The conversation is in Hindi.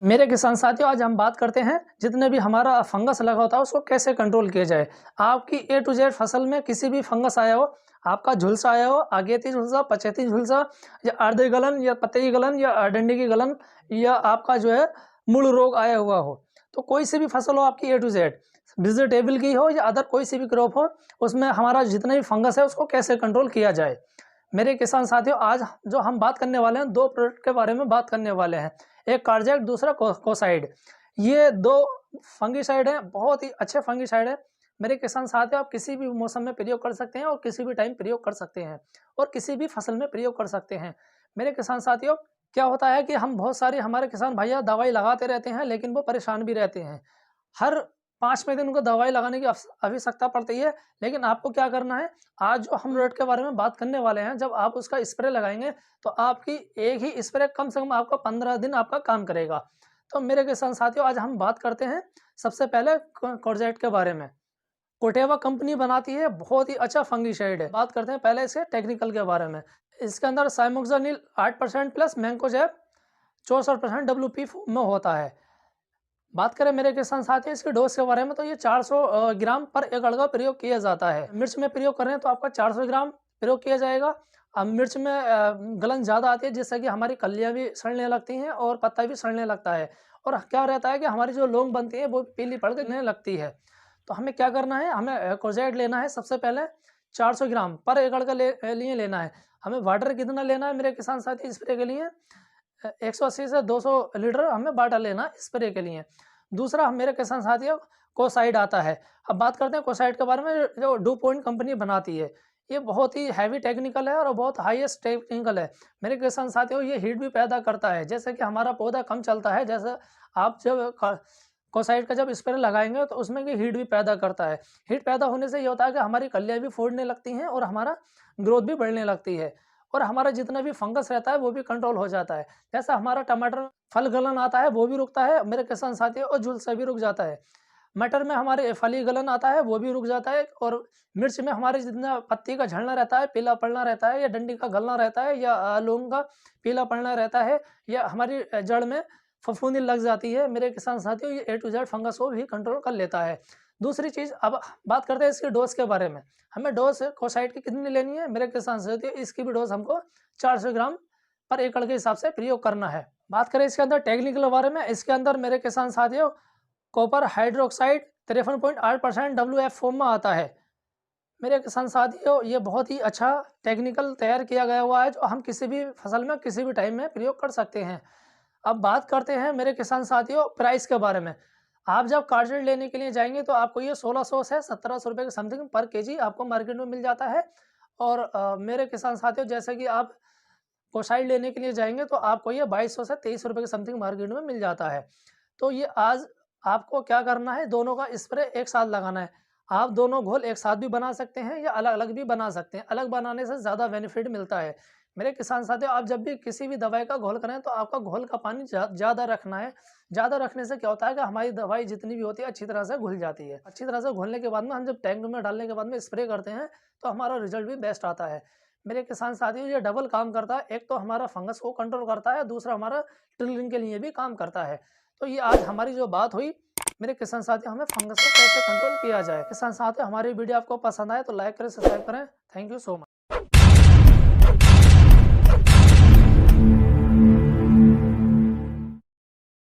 मेरे किसान साथियों, आज हम बात करते हैं जितने भी हमारा फंगस लगा होता है उसको कैसे कंट्रोल किया जाए। आपकी ए टू जेड फसल में किसी भी फंगस आया हो, आपका झुलसा आया हो, आगेती झुलसा, पछेती झुलसा या अर्धे गलन या पत्ती गलन या डंडी की गलन या आपका जो है मूल रोग आया हुआ हो, तो कोई सी भी फसल हो आपकी ए टू जेड, वेजिटेबल की हो या अदर कोई सी भी क्रॉप हो, उसमें हमारा जितना भी फंगस है उसको कैसे कंट्रोल किया जाए। मेरे किसान साथियों, आज जो हम बात करने वाले हैं, दो प्रोडक्ट के बारे में बात करने वाले हैं। एक कार्जेक्ट, दूसरा कोसाइड। ये दो फंगीसाइड हैं, बहुत ही अच्छे फंगीसाइड हैं। मेरे किसान साथियों, आप किसी भी मौसम में प्रयोग कर सकते हैं और किसी भी टाइम प्रयोग कर सकते हैं और किसी भी फसल में प्रयोग कर सकते हैं। मेरे किसान साथियों, क्या होता है कि हम बहुत सारे हमारे किसान भैया दवाई लगाते रहते हैं, लेकिन वो परेशान भी रहते हैं। हर 5वें दिन उनको दवाई लगाने की आवश्यकता पड़ती है। लेकिन आपको क्या करना है, आज जो हम प्रोडक्ट के बारे में बात करने वाले हैं, जब आप उसका स्प्रे लगाएंगे तो आपकी एक ही स्प्रे कम से कम आपका 15 दिन आपका काम करेगा। तो मेरे किसान साथियों, आज हम बात करते हैं सबसे पहले कोर्जेट के बारे में। कोटेवा कंपनी बनाती है, बहुत ही अच्छा फंगीसाइड है। बात करते हैं पहले इसके टेक्निकल के बारे में। इसके अंदर साइमोक्सानिल 8% प्लस मैंकोजेब 64% WP में होता है। बात करें मेरे किसान साथी इसके डोज के बारे में, तो ये 400 ग्राम पर एकड़ का प्रयोग किया जाता है। मिर्च में प्रयोग कर रहे हैं तो आपका 400 ग्राम प्रयोग किया जाएगा। अब मिर्च में गलन ज़्यादा आती है, जिससे कि हमारी कलियां भी सड़ने लगती हैं और पत्ता भी सड़ने लगता है। और क्या रहता है कि हमारी जो लौंग बनती है वो पीली पड़ के लगती है। तो हमें क्या करना है, हमें कोजेड लेना है। सबसे पहले 400 ग्राम पर एकड़ का लिए लेना है। हमें वाटर कितना लेना है मेरे किसान साथी स्प्रे के लिए, 180 से 200 लीटर हमें वाटर लेना है स्प्रे के लिए। दूसरा मेरे किसान साथियों कोसाइड आता है। अब बात करते हैं कोसाइड के बारे में, जो डू पॉइंट कंपनी बनाती है। ये बहुत ही हैवी टेक्निकल है और बहुत हाईएस्ट टेक्निकल है। मेरे किसान साथियों, ये हीट भी पैदा करता है। जैसे कि हमारा पौधा कम चलता है, जैसे आप जब कोसाइड का जब स्प्रे लगाएंगे तो उसमें की हीट भी पैदा करता है। हीट पैदा होने से ये होता है कि हमारी कलियाँ भी फूटने लगती हैं और हमारा ग्रोथ भी बढ़ने लगती है और हमारा जितना भी फंगस रहता है वो भी कंट्रोल हो जाता है। जैसा हमारा टमाटर फल गलन आता है वो भी रुकता है मेरे किसान साथियों, और झुलसा भी रुक जाता है। मटर में हमारे फली गलन आता है वो भी रुक जाता है। और मिर्च में हमारे जितना पत्ती का झड़ना रहता है, पीला पड़ना रहता है, या डंडी का गलना रहता है, या लौंग का पीला पड़ना रहता है, या हमारी जड़ में फफूंदी लग जाती है, मेरे किसान साथियों ये ए टू जेड फंगस को भी कंट्रोल कर लेता है। दूसरी चीज़, अब बात करते हैं इसकी डोज के बारे में। हमें डोज कोसाइड की कितनी लेनी है मेरे किसान साथियों, इसकी भी डोज हमको 400 ग्राम पर एकड़ के हिसाब से प्रयोग करना है। बात करें इसके अंदर टेक्निकल बारे में, इसके अंदर मेरे किसान साथियों कॉपर हाइड्रोक्साइड 53.8% WF फॉर्म में आता है। मेरे किसान साथियों, ये बहुत ही अच्छा टेक्निकल तैयार किया गया हुआ है, जो हम किसी भी फसल में किसी भी टाइम में प्रयोग कर सकते हैं। अब बात करते हैं मेरे किसान साथियों प्राइस के बारे में। आप जब कार्जेट लेने के लिए जाएंगे तो आपको ये 1600 से 1700 रुपये के समथिंग पर केजी आपको मार्केट में मिल जाता है। और मेरे किसान साथियों, जैसे कि आप कोसाइड लेने के लिए जाएंगे तो आपको ये 2200 से 2300 रुपये के समथिंग मार्केट में मिल जाता है। तो ये आज आपको क्या करना है, दोनों का स्प्रे एक साथ लगाना है। आप दोनों घोल एक साथ भी बना सकते हैं या अलग अलग भी बना सकते हैं। अलग बनाने से ज़्यादा बेनिफिट मिलता है। मेरे किसान साथियों, आप जब भी किसी भी दवाई का घोल करें तो आपका घोल का पानी ज़्यादा रखना है। ज़्यादा रखने से क्या होता है कि हमारी दवाई जितनी भी होती है अच्छी तरह से घुल जाती है। अच्छी तरह से घुलने के बाद में हम जब टैंक में डालने के बाद में स्प्रे करते हैं तो हमारा रिजल्ट भी बेस्ट आता है। मेरे किसान साथियों, ये डबल काम करता है। एक तो हमारा फंगस को कंट्रोल करता है, दूसरा हमारा टिलरिंग के लिए भी काम करता है। तो ये आज हमारी जो बात हुई मेरे किसान साथियों, हमें फंगस को कैसे कंट्रोल किया जाए। किसान साथियों, हमारी वीडियो आपको पसंद आए तो लाइक करें, सब्सक्राइब करें। Thank you so much.